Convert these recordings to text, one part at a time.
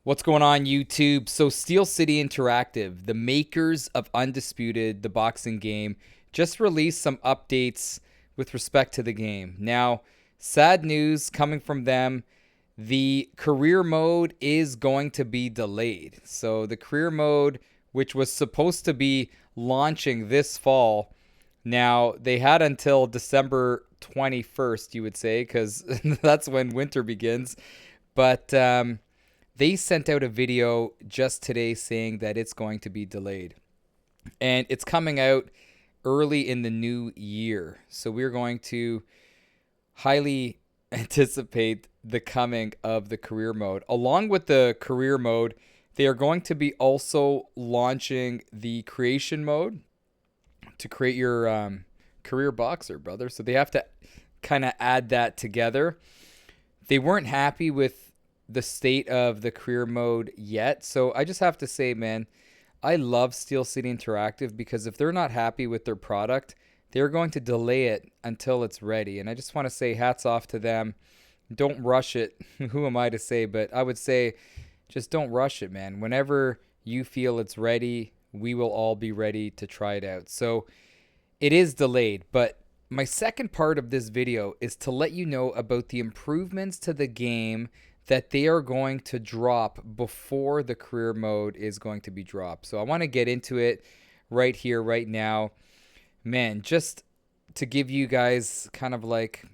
What's going on, YouTube? So Steel City Interactive, the makers of Undisputed, the boxing game, just released some updates with respect to the game. Now, sad news coming from them. The career mode is going to be delayed. So the career mode, which was supposed to be launching this fall, now they had until December 21st, you would say, because that's when winter begins. But they sent out a video just today saying that it's going to be delayed. And it's coming out early in the new year. So we're going to highly anticipate the coming of the career mode. Along with the career mode, they are going to be also launching the creation mode to create your career boxer, brother. So they have to kind of add that together. They weren't happy with the state of the career mode yet. So I just have to say, man, I love Steel City Interactive because if they're not happy with their product, they're going to delay it until it's ready. And I just want to say hats off to them. Don't rush it. Who am I to say? But I would say just don't rush it, man. Whenever you feel it's ready, we will all be ready to try it out. So it is delayed, but my second part of this video is to let you know about the improvements to the game that they are going to drop before the career mode is going to be dropped. So I want to get into it right here, right now. Man, just to give you guys kind of like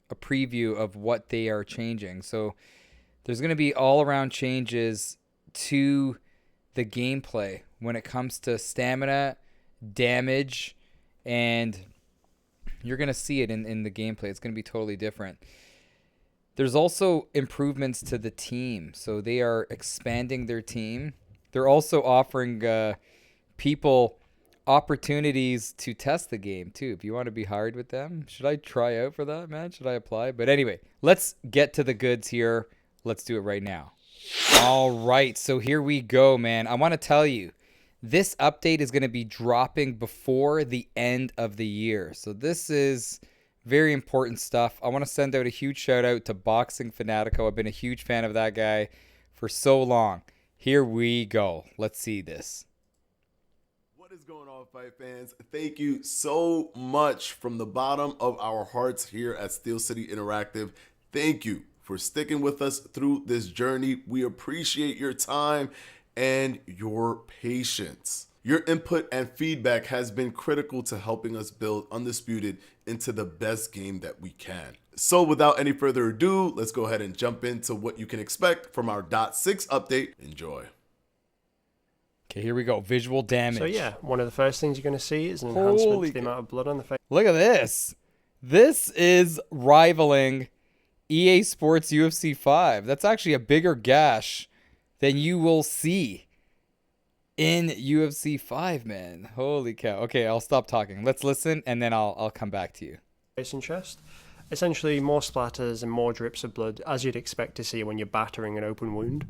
a preview of what they are changing. So there's going to be all around changes to the gameplay when it comes to stamina, damage, and you're going to see it in the gameplay. It's going to be totally different. There's also improvements to the team. So they are expanding their team. They're also offering people opportunities to test the game too. If you want to be hired with them, should I try out for that, man? Should I apply? But anyway, let's get to the goods here. Let's do it right now. All right, so here we go, man. I want to tell you, this update is going to be dropping before the end of the year. So this is very important stuff. I want to send out a huge shout out to Boxing Fanatico. I've been a huge fan of that guy for so long. Here we go. Let's see this. What is going on, fight fans? Thank you so much from the bottom of our hearts here at Steel City Interactive. Thank you for sticking with us through this journey. We appreciate your time and your patience. Your input and feedback has been critical to helping us build Undisputed into the best game that we can. So without any further ado, let's go ahead and jump into what you can expect from our .6 update. Enjoy. Okay, here we go. Visual damage. So yeah, one of the first things you're going to see is an enhancement to the amount of blood on the face. Look at this. This is rivaling EA Sports UFC 5. That's actually a bigger gash than you will see in UFC 5, man. Holy cow. Okay, I'll stop talking. Let's listen, and then I'll come back to you. Face and chest. Essentially, more splatters and more drips of blood, as you'd expect to see when you're battering an open wound.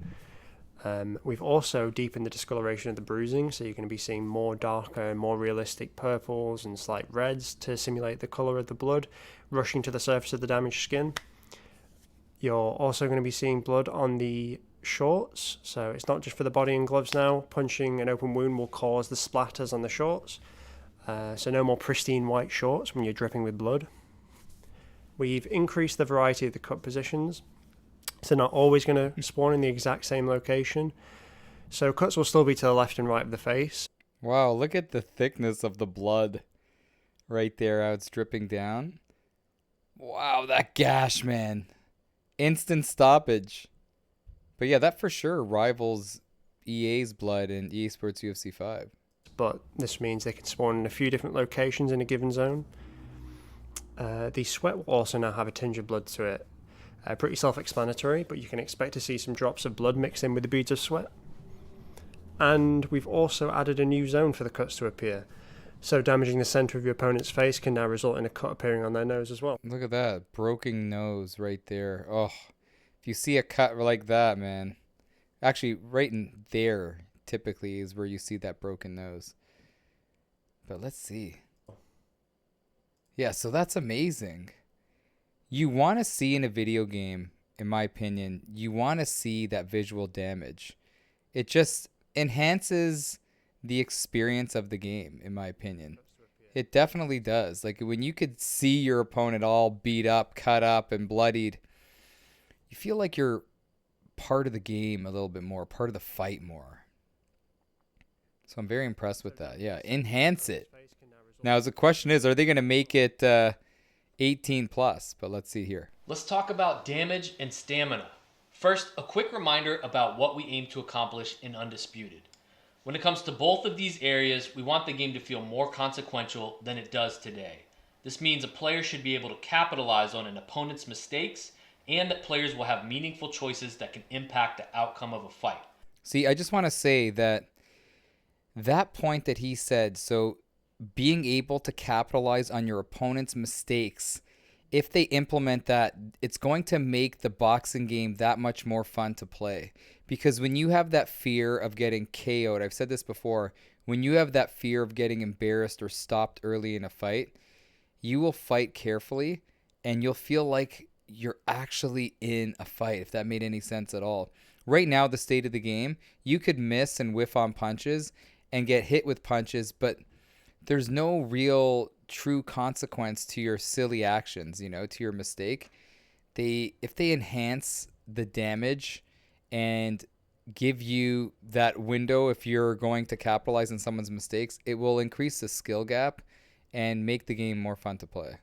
We've also deepened the discoloration of the bruising, so you're going to be seeing more darker, more realistic purples and slight reds to simulate the colour of the blood rushing to the surface of the damaged skin. You're also going to be seeing blood on the shorts, so it's not just for the body and gloves now. Punching an open wound will cause the splatters on the shorts, so no more pristine white shorts when you're dripping with blood. We've increased the variety of the cut positions, so not always going to spawn in the exact same location, so cuts will still be to the left and right of the face. Wow, look at the thickness of the blood right there, how it's dripping down. Wow, that gash, man. Instant stoppage. But yeah, that for sure rivals EA's blood in EA Sports UFC 5. But this means they can spawn in a few different locations in a given zone. The sweat will also now have a tinge of blood to it. Pretty self-explanatory, but you can expect to see some drops of blood mixed in with the beads of sweat. And we've also added a new zone for the cuts to appear. So damaging the centre of your opponent's face can now result in a cut appearing on their nose as well. Look at that. Broken nose right there. Oh, if you see a cut like that, man. Actually, right in there typically is where you see that broken nose. But let's see. Yeah, so that's amazing. You want to see in a video game in my opinion, you want to see that visual damage. It just enhances the experience of the game, in my opinion. It definitely does. Like when you could see your opponent all beat up, cut up, and bloodied, you feel like you're part of the game a little bit more, part of the fight more. So I'm very impressed with that. Yeah, enhance it. Now, the question is, are they going to make it 18 plus? But let's see here. Let's talk about damage and stamina. First, a quick reminder about what we aim to accomplish in Undisputed. When it comes to both of these areas, we want the game to feel more consequential than it does today. This means a player should be able to capitalize on an opponent's mistakes, and that players will have meaningful choices that can impact the outcome of a fight. See, I just want to say that point that he said, so being able to capitalize on your opponent's mistakes, if they implement that, it's going to make the boxing game that much more fun to play. Because when you have that fear of getting KO'd, I've said this before, when you have that fear of getting embarrassed or stopped early in a fight, you will fight carefully and you'll feel like you're actually in a fight, if that made any sense at all. Right now, the state of the game, you could miss and whiff on punches and get hit with punches, but there's no real true consequence to your silly actions, to your mistake. If they enhance the damage and give you that window, if you're going to capitalize on someone's mistakes, it will increase the skill gap and make the game more fun to play.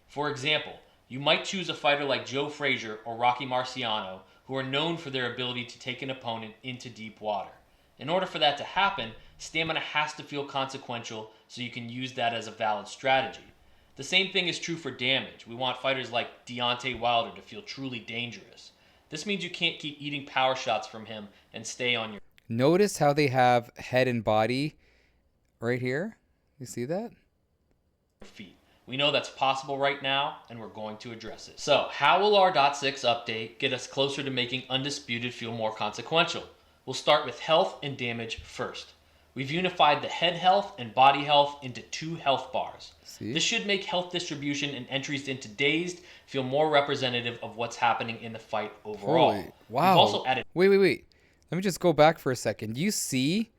For example, you might choose a fighter like Joe Frazier or Rocky Marciano, who are known for their ability to take an opponent into deep water. In order for that to happen, stamina has to feel consequential, so you can use that as a valid strategy. The same thing is true for damage. We want fighters like Deontay Wilder to feel truly dangerous. This means you can't keep eating power shots from him and stay on your Notice how they have head and body right here. You see that? feet. We know that's possible right now, and we're going to address it. So, how will our .6 update get us closer to making Undisputed feel more consequential? We'll start with health and damage first. We've unified the head health and body health into 2 health bars. See? This should make health distribution and entries into dazed feel more representative of what's happening in the fight overall. Holy, wow. We've also added Wait. Let me just go back for a second. Do you see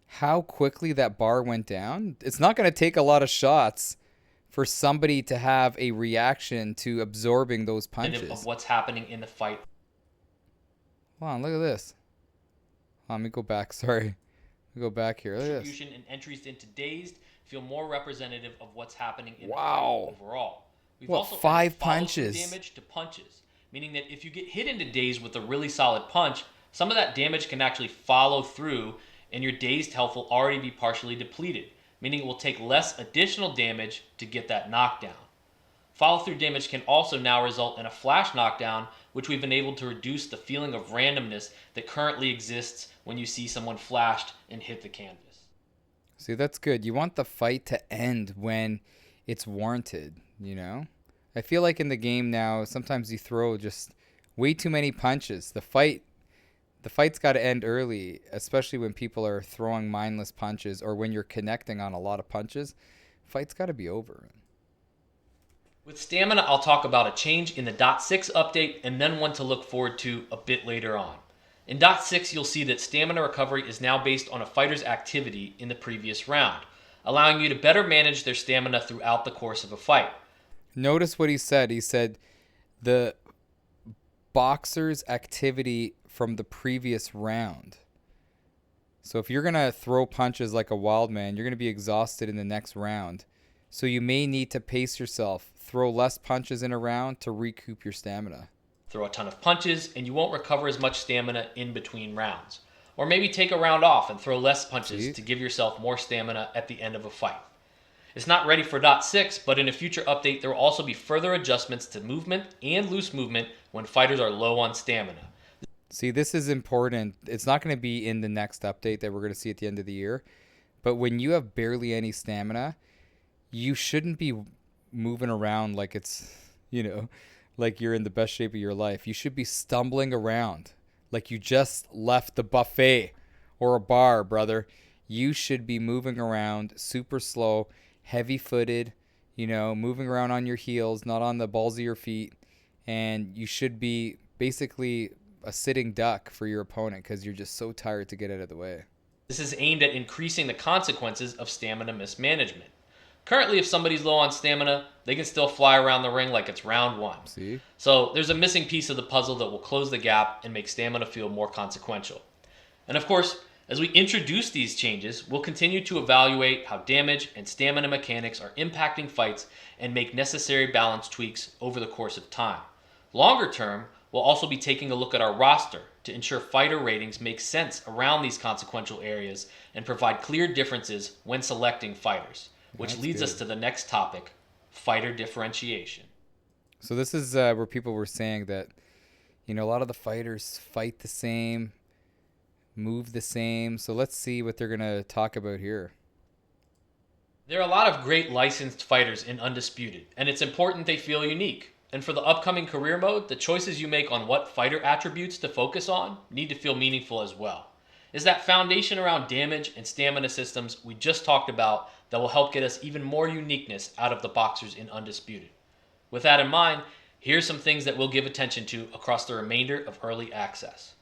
how quickly that bar went down? It's not going to take a lot of shots for somebody to have a reaction to absorbing those punches. of what's happening in the fight. Hold on, look at this. Let me go back. Sorry. Let me go back here. Look at this. Distribution and entries into dazed feel more representative of what's happening in Wow. the fight overall. We've What, also 5 added follow-through punches? damage to punches, meaning that if you get hit into dazed with a really solid punch, some of that damage can actually follow through, and your dazed health will already be partially depleted, meaning it will take less additional damage to get that knockdown. Follow-through damage can also now result in a flash knockdown, which we've been able to reduce the feeling of randomness that currently exists when you see someone flashed and hit the canvas. See, that's good. You want the fight to end when it's warranted, I feel like in the game now, sometimes you throw just way too many punches. The fight's got to end early, especially when people are throwing mindless punches or when you're connecting on a lot of punches. Fight's got to be over. With stamina, I'll talk about a change in the .6 update and then one to look forward to a bit later on. In .6, you'll see that stamina recovery is now based on a fighter's activity in the previous round, allowing you to better manage their stamina throughout the course of a fight. Notice what he said. He said the boxer's activity from the previous round. So if you're going to throw punches like a wild man, you're going to be exhausted in the next round. So you may need to pace yourself, throw less punches in a round to recoup your stamina. Throw a ton of punches and you won't recover as much stamina in between rounds. Or maybe take a round off and throw less punches to give yourself more stamina at the end of a fight. It's not ready for .6, but in a future update there will also be further adjustments to movement and loose movement when fighters are low on stamina. See, this is important. It's not going to be in the next update that we're going to see at the end of the year. But when you have barely any stamina, you shouldn't be moving around like it's, like you're in the best shape of your life. You should be stumbling around like you just left the buffet or a bar, brother. You should be moving around super slow, heavy-footed, moving around on your heels, not on the balls of your feet. And you should be basically a sitting duck for your opponent because you're just so tired to get out of the way. This is aimed at increasing the consequences of stamina mismanagement. Currently, if somebody's low on stamina, they can still fly around the ring like it's round one. See? So there's a missing piece of the puzzle that will close the gap and make stamina feel more consequential. And of course, as we introduce these changes, we'll continue to evaluate how damage and stamina mechanics are impacting fights and make necessary balance tweaks over the course of time. Longer term, we'll also be taking a look at our roster to ensure fighter ratings make sense around these consequential areas and provide clear differences when selecting fighters, which That's leads us good. to the next topic, fighter differentiation. So this is where people were saying that, a lot of the fighters fight the same, move the same. So let's see what they're going to talk about here. There are a lot of great licensed fighters in Undisputed, and it's important they feel unique. And for the upcoming career mode, the choices you make on what fighter attributes to focus on need to feel meaningful as well. It's that foundation around damage and stamina systems we just talked about that will help get us even more uniqueness out of the boxers in Undisputed. With that in mind, here's some things that we'll give attention to across the remainder of early access.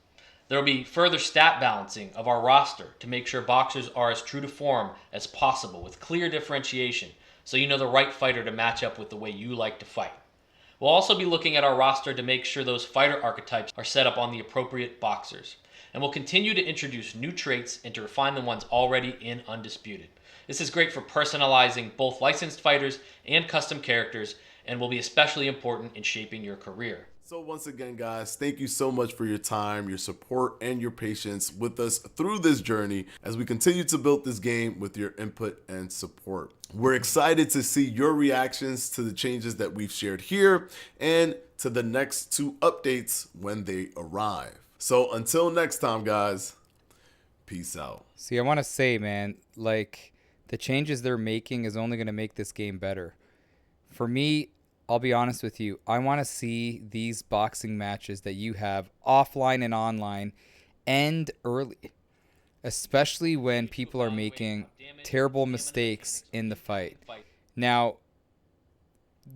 There will be further stat balancing of our roster to make sure boxers are as true to form as possible with clear differentiation so you know the right fighter to match up with the way you like to fight. We'll also be looking at our roster to make sure those fighter archetypes are set up on the appropriate boxers. And we'll continue to introduce new traits and to refine the ones already in Undisputed. This is great for personalizing both licensed fighters and custom characters and will be especially important in shaping your career. So once again, guys, thank you so much for your time, your support, and your patience with us through this journey as we continue to build this game with your input and support. We're excited to see your reactions to the changes that we've shared here and to the next 2 updates when they arrive. So until next time, guys, peace out. See, I want to say, man, like the changes they're making is only going to make this game better. For me, I'll be honest with you. I want to see these boxing matches that you have offline and online end early, especially when people are making terrible mistakes in the fight. Now,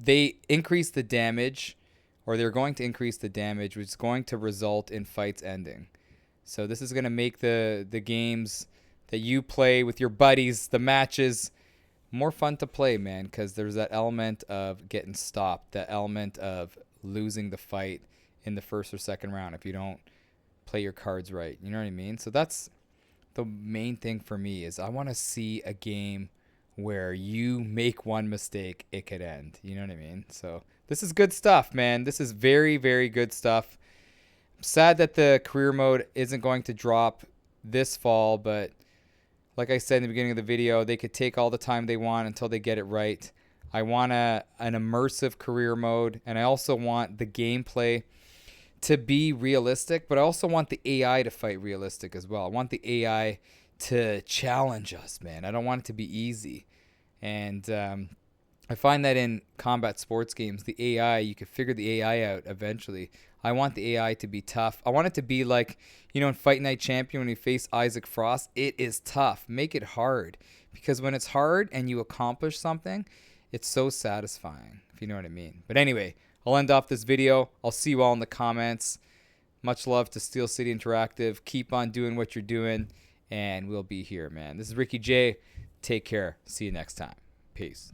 they increase the damage, or they're going to increase the damage, which is going to result in fights ending. So this is going to make the games that you play with your buddies, the matches, more fun to play, man, because there's that element of getting stopped, that element of losing the fight in the first or second round if you don't play your cards right. You know what I mean? So that's the main thing for me is I want to see a game where you make one mistake, it could end. You know what I mean? So this is good stuff, man. This is very, very good stuff. I'm sad that the career mode isn't going to drop this fall, but like I said in the beginning of the video, they could take all the time they want until they get it right. I want an immersive career mode, and I also want the gameplay to be realistic, but I also want the AI to fight realistic as well. I want the AI to challenge us, man. I don't want it to be easy. And I find that in combat sports games, the AI, you can figure the AI out eventually. I want the AI to be tough. I want it to be like, in Fight Night Champion when you face Isaac Frost, it is tough. Make it hard. Because when it's hard and you accomplish something, it's so satisfying, if you know what I mean. But anyway, I'll end off this video. I'll see you all in the comments. Much love to Steel City Interactive. Keep on doing what you're doing, and we'll be here, man. This is Ricky J. Take care. See you next time. Peace.